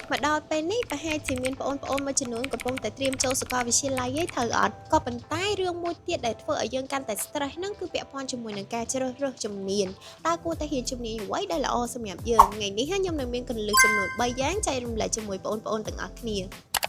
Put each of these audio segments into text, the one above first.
មកដល់ពេលនេះប្រហែលជាមានបងប្អូនមួយចំនួនកំពុងតែត្រៀមចូលសាកលវិទ្យាល័យឯត្រូវអត់ក៏ប៉ុន្តែរឿងមួយទៀតដែលធ្វើឲ្យយើងកាន់តែ stress ហ្នឹងគឺពាក់ព័ន្ធជាមួយនឹងការជ្រើសរើសជំនាញតើគួរតែរៀនជំនាញអ្វីដែលល្អសម្រាប់យើងថ្ងៃនេះខ្ញុំនឹងមានគន្លឹះចំនួន3យ៉ាងចែករំលែកជាមួយបងប្អូនទាំងអស់គ្ន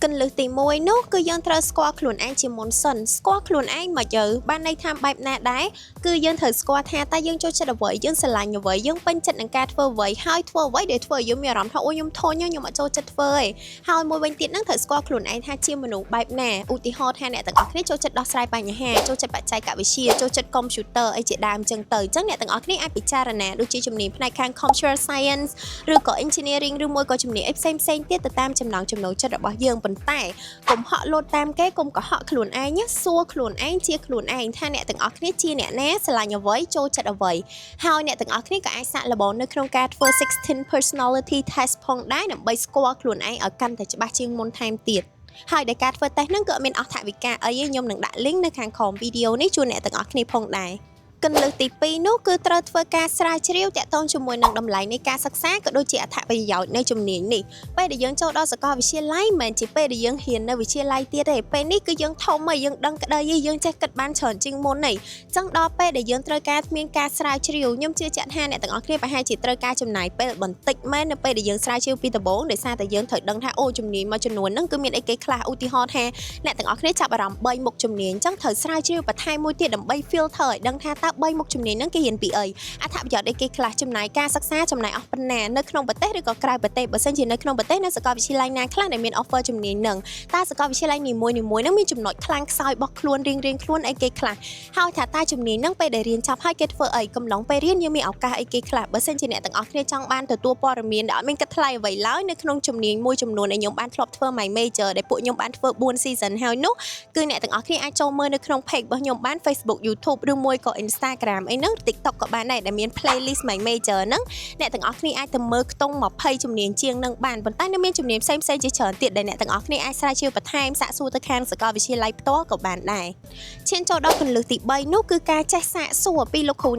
ាគន្លឹះទី1នោះគឺយើងត្រូវស្គាល់ខ្លួនឯងជាមុនសិនស្គាល់ខ្លួនឯងមកទៅបានន័យថាបែបណាដែរគឺយើងត្រូវស្គាល់ថាតើយើងចូលចិត្តអ្វីយើងស្រឡាញ់អ្វីយើងពេញចិត្តនឹងការធ្វើអ្វីហើយធ្វើអ្វីដែលធ្វើឲ្យយើងមានអារម្មណ៍ថាអូខ្ញុំធន់ខ្ញុំអត់ចូលចិត្តធ្វើឯងហើយមួយវិញទៀតហ្នឹងត្រូវស្គាល់ខ្លួនឯងថាជាមនុស្សបែបណាឧទាហរណ៍ថាអ្នកទាំងអស់គ្នាចូលចិត្តដោះស្រាយបញ្ហាចូលចិត្តបច្ចេកវិទ្យាចូលចិត្តកុំព្យូទ័រអីជាដើមអញ្ចឹងទៅអញ្ចឹងអ្នកទាំងអស់គ្នាអាចពិចារណាដូចជាជំនាញផ្នែកខាង Computer Science ឬក៏ Engineering ឬមួយក៏ជំនាញផ្សេងទៀតទៅតាមចំណង់ចំណូលចិត្តរបស់យើងប៉ុន្តែកុំហក់លោតតាមគេកុំកុហកខ្លួនឯងណាសួរខ្លួនឯងជាខ្លួនឯងថាអ្នកទាំងអស់គ្នាជាអ្នកណាស្រឡាញ់អ្វីចូលចិត្តអ្វីហើយអ្នកទាំងអស់គ្នាក៏អាចសាកល្បងនៅក្នុងការធ្វើ16 personality test ផងដែរដើម្បីស្គាល់ខ្លួនឯងឲ្យកាន់តែច្បាស់ជាងមុនថែមទៀតហើយដែលការធ្វើតេស្តហ្នឹងក៏មានអត្ថវិកាអីខ្ញុំនឹងដាក់ link នៅខាងក្រោមវីដេអូនេះជូនអ្នកទាំងអស់គ្នាផងដែរគន្លឹះទី2នោះគឺត្រូវធ្វើការស្រាវជ្រាវតាក់ទងជាមួយនឹងតម្លៃនៃការសិក្សាក៏ដូចជាអត្ថប្រយោជន៍នៃជំនាញនេះពេលដែលយើងចូលដល់សាកលវិទ្យាល័យមិនមែនជាពេលដែលយើងរៀននៅវិទ្យាល័យទៀតទេពេលនេះគឺយើងធំហើយយើងដឹងក្តីយើងចេះគិតបានច្រើនជាងមុនទេអញ្ចឹងដល់ពេលដែលយើងត្រូវការមានការស្រាវជ្រាវខ្ញុំជឿជាក់ថាអ្នកទាំងអស់គ្នាប្រហែលជាត្រូវការចំណាយពេលបន្តិចមែននៅពេលដែលយើងស្រាវជ្រាវពីដំបូងដោយសារតែយើងត្រូវដឹងថាអូជំនាញមួយចំនួនហ្នឹងគឺមានអីគេខ្លះឧទាហរណ៍ថាអ្នកទាំងអស់គ្នាចាប់អារម្មណ៍3មុខជំនាញអញ្ចឹងត្រូវស្រាវជ្រាវបន្ថែមមួយទៀតដើម្បី filter ឲ្យដឹងថាតើ3មុខជំនាញហ្នឹងគេរៀនពីអីអត្ថប្រយោជន៍អីគេខ្លះចំណាយការសិក្សាចំណាយអស់ប៉ុណ្ណានៅក្នុងប្រទេសឬក៏ក្រៅប្រទេសបើសិនជានៅក្នុងប្រទេសនៅសាកលវិទ្យាល័យណាខ្លះដែលមាន offer ជំនាញហ្នឹងតើសាកលវិទ្យាល័យនីមួយៗហ្នឹងមានចំណុចខ្លាំងខ្សោយរបស់ខ្លួនរៀងៗខ្លួនអីគេខ្លះហើយថាតើជំនាញហ្នឹងពេលដែលរៀនចប់ហើយគេធ្វើអីកំឡុងពេលរៀនយើងមានឱកាសអីគេខ្លះបើសិនជាអ្នកទាំងអស់គ្នាចង់បានទទួលព័ត៌មានដែលអត់មានគិតថ្លៃអ្វីឡើយនៅក្នុងជំនាញមួយចំនួនដែលខ្ញុំបានធ្លាប់ធ្វើ my major ដែលពួកខ្ញុំបានធ្វើ4 season ហើយនោះគឺអ្នកទាំងអស់គ្នាអាចចូលមើលនៅក្នុង page របស់ខ្ញុំបាន Facebook YouTube ឬមួយក៏ Instagram អីហ្នឹង TikTok ក៏បានដែរដែលមាន playlist my major ហ្នឹងអ្នកទាំងអស់គ្នាអាចទៅមើលខ្ទង់20ជំនាញជាងនឹងបានប៉ុន្តែនៅមានជំនាញផ្សេងជាច្រើនទៀតដែលអ្នកទាំងអស់គ្នាអាចស្រាវជ្រាវបន្ថែមសាកសួរទៅខាងសាកលវិទ្យាល័យផ្ទាល់ក៏បានដែរឈានចូលដល់គន្លឹះទី3នោះគឺការចេះសាកសួរពីលោកគ្រូ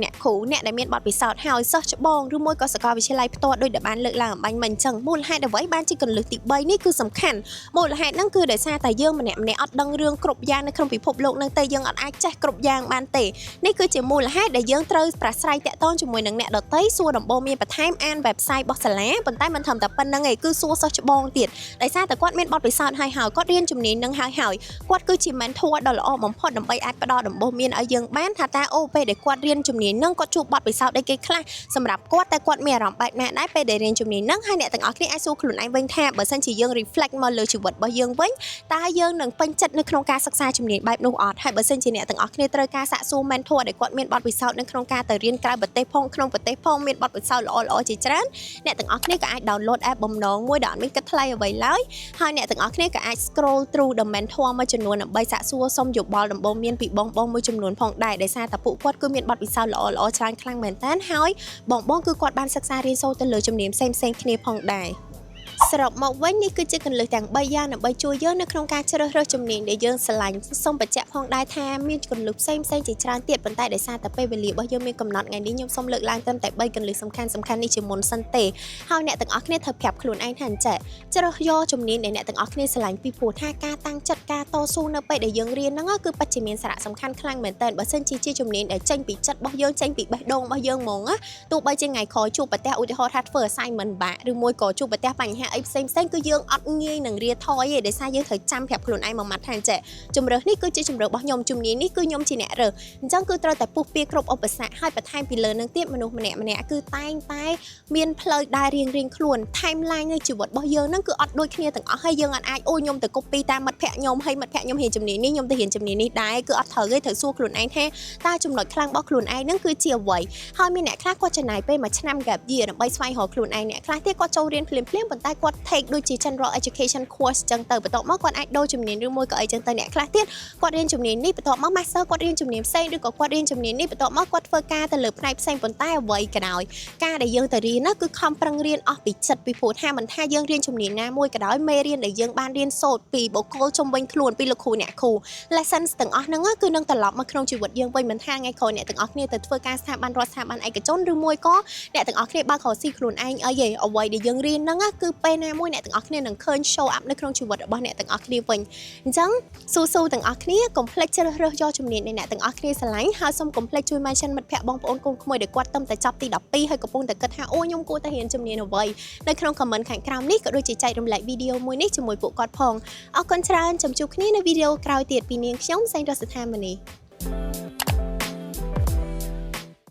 អ្នកដែលមានបទពិសោធន៍ហើយសិស្សច្បងឬមួយក៏សាកលវិទ្យាល័យផ្ទាល់ដូចដែលបានលើកឡើងអំបញ្ញមិញអញ្ចឹងមូលហេតុអ្វីបានជាគន្លឹះទី3នេះគឺសំខាន់មូលហេតុហ្នឹងគឺដោយសារតែយើងម្នាក់អត់ដឹងរឿងគ្រប់យ៉ាងនៅក្នុងពិភពលោកហ្នឹងទេយើងអត់អាចចេះគ្រប់យ៉ាងបានទេនេះគឺជាមូលហេតុដែលយើងត្រូវប្រាស្រ័យតាក់ទងជាមួយនឹងអ្នកដទៃសួរដំបូន្មានបន្ថែមអាន website របស់សាលាប៉ុន្តែមិនត្រឹមតែប៉ុណ្្នឹងឯងគឺសួរសិស្សច្បងទៀតដោយសារតែគាត់មានបទពិសោធន៍ហើយគាត់រៀនជំនាញនឹងហើយគាត់គឺជា mentor ដ៏ល្អបំផុតដើម្បីអាចផ្ដល់ដំបូន្មានឲ្យយើងបានថាតើអូពេលដែលគាត់រៀនជំនាញនឹងគាត់ជួបបទពិសោធន៍អីគេខ្លះសម្រាប់គាត់តែគាត់មានអារម្មណ៍បែបណាដែរពេលដែលរៀនជំនាញនឹងហើយអ្នកទាំងអស់គ្នាអាចសួរខ្លួនឯងវិញថាបើសិនជាយើង reflect មកលើជីវិតរបស់យើងវិញតើយើងនឹងពេញចិត្តនៅក្នុងការសិក្សាជំនាញបែបនោះអត់ហើយបើសិនជាអ្នកទាំងអស់គ្នាត្រូវការសាកសួរ mentor ដែលគាត់មានបទពិសោធន៍នៅក្នុងការទៅរៀនក្រៅប្រទេសផងក្នុងប្រទេសផងមានបទពិសោធន៍ល្អៗជាច្រើនអ្នកទាំងអស់គ្នាក៏អាច download app បំណងមួយដែលអត់មានគិតថ្លៃអ្វីឡើយហើយអ្នកទាំងអស់គ្នាក៏អាច scroll through the mentor មួយចំនួនដើម្បីសាកសួរសុំយោបល់ដំបូន្មានពីបងមួយចំនួនផងដែរដោយសារតែពួកគាត់គឺមានបទពិសោធន៍ល្អៗច្រើនខ្លាំងមែនតើហើយបងគឺគាត់បានសិក្សារៀនសូត្រទៅលើជំនាញផ្សេងគ្នាផងដែរសរុបមកវិញនេះគឺជាគន្លឹះទាំង3យ៉ាងដើម្បីជួយយើងនៅក្នុងការជ្រើសរើសជំនាញដែលយើងស្រឡាញ់សូមបញ្ជាក់ផងដែរថាមានគន្លឹះផ្សេងជាច្រើនទៀតប៉ុន្តែដោយសារតែពេលវេលារបស់យើងមានកំណត់ថ្ងៃនេះខ្ញុំសូមលើកឡើងត្រឹមតែ3គន្លឹះសំខាន់នេះជាមុនសិនទេហើយអ្នកទាំងអស់គ្នាត្រូវប្រាប់ខ្លួនឯងថាអញ្ចឹងជ្រើសយកជំនាញដែលអ្នកទាំងអស់គ្នាស្រឡាញ់ពីព្រោះថាការតាំងចិត្តការតស៊ូនៅពេលដែលយើងរៀនហ្នឹងគឺពិតជាមានសារៈសំខាន់ខ្លាំងមែនទែនបើសិនជាជំនាញដែលចេញពីចិត្តរបស់យើងចេញពីបេះដូងរបស់យើងហ្មងណាទោះបីជាថ្ងៃក្រោយជួបប្រទះឧទាហរណ៍ថាធ្វើ assignment បាក់ឬមួយក៏ជួបប្រទះបញ្ហាអីផ្សេងគឺយើងអត់ងាយនឹងរៀថយទេដោយសារយើងត្រូវចាំប្រាប់ខ្លួនឯងមួយម៉ាត់ថាអញ្ចឹងជំរើសនេះគឺជាជំរើសរបស់ខ្ញុំជំនាញនេះគឺខ្ញុំជាអ្នករើសអញ្ចឹងគឺត្រូវតែពុះពៀគ្រប់ឧបសគ្គហើយបន្ថែមពីលើនឹងទៀតមនុស្សម្នាក់គឺតែងតែមានផ្លូវដើររៀងខ្លួន timeline នៃជីវិតរបស់យើងហ្នឹងគឺអត់ដូចគ្នាទាំងអស់ហើយយើងអត់អាចអូខ្ញុំទៅ copy តាមមិត្តភ័ក្ដិខ្ញុំហើយមិត្តភ័ក្ដិខ្ញុំរៀនជំនាញនេះខ្ញុំទៅរៀនជំនាញនេះដែរគឺអត់ត្រូវទេត្រូវសួរខ្លួនឯងថាតើចំណុចខ្លាំងរបស់ខ្លួនឯងហ្នឹងគឺជាអ្វីហើយមានអ្នកខ្លះគាត់ចំណាយពេលមួយឆ្នាំ gap year ដើម្បីស្វែងរកខ្លួនឯងអ្នកខ្លះទៀតគាត់ចូលរៀនភ្លាមប៉ុន្តែគាត់ take ដូចជា general education course ចឹងទៅបន្ទាប់មកគាត់អាចដូរជំនាញឬមួយក៏អីចឹងទៅអ្នកខ្លះទៀតគាត់រៀនជំនាញនេះបន្ទាប់មក master គាត់រៀនជំនាញផ្សេងឬក៏គាត់រៀនជំនាញនេះបន្ទាប់មកគាត់ធ្វើការទៅលើផ្នែកផ្សេងប៉ុន្តែអ្វីក៏ដោយការដែលយើងទៅរៀនណាគឺខំប្រឹងរៀនអស់ពីចិត្តពីព្រោះថាមិនថាយើងរៀនជំនាញណាមួយក៏ដោយមេរៀនដែលយើងបានរៀនសូត្រពីបុគ្គលជំនាញខ្លួនពីលោកគ្រូអ្នកគ្រូ lessons ទាំងអស់ហ្នឹងគឺនឹងត្រឡប់មកក្នុងជីវិតយើងវិញមិនថាថ្ងៃក្រោយអ្នកទាំងអស់គ្នាទៅធ្វើការស្ថាប័នរដ្ឋស្ថាប័នឯកជនឬមួយក៏អ្នកទាំងអស់គ្នាបើករកស៊ីខ្លួនឯងអីអ្វីដែលយើងរៀនហ្នឹងគឺពេល ណាមួយអ្នកទាំងអស់គ្នានឹងឃើញ show up នៅក្នុងជីវិតរបស់អ្នកទាំងអស់គ្នាវិញអញ្ចឹងស៊ូទាំងអស់គ្នាកុំភ្លេចជ្រើសរើសយកជំនាញដែលអ្នកទាំងអស់គ្នាស្រឡាញ់ហើយសូមកុំភ្លេចជួយ mention មិត្តភ័ក្តិបងប្អូនកូនក្មួយដែលគាត់ទំតែចប់ទី12ហើយកំពុងតែគិតថាអូខ្ញុំគួរតែរៀនជំនាញអ្វីនៅក្នុង comment ខាងក្រោមនេះក៏ដូចជាចែករំលែកវីដេអូមួយនេះជាមួយពួកគាត់ផងអរគុណច្រើនចាំជួបគ្នានៅវីដេអូក្រោយទៀតពីនាងខ្ញុំសេងរស់ស្ថាមនី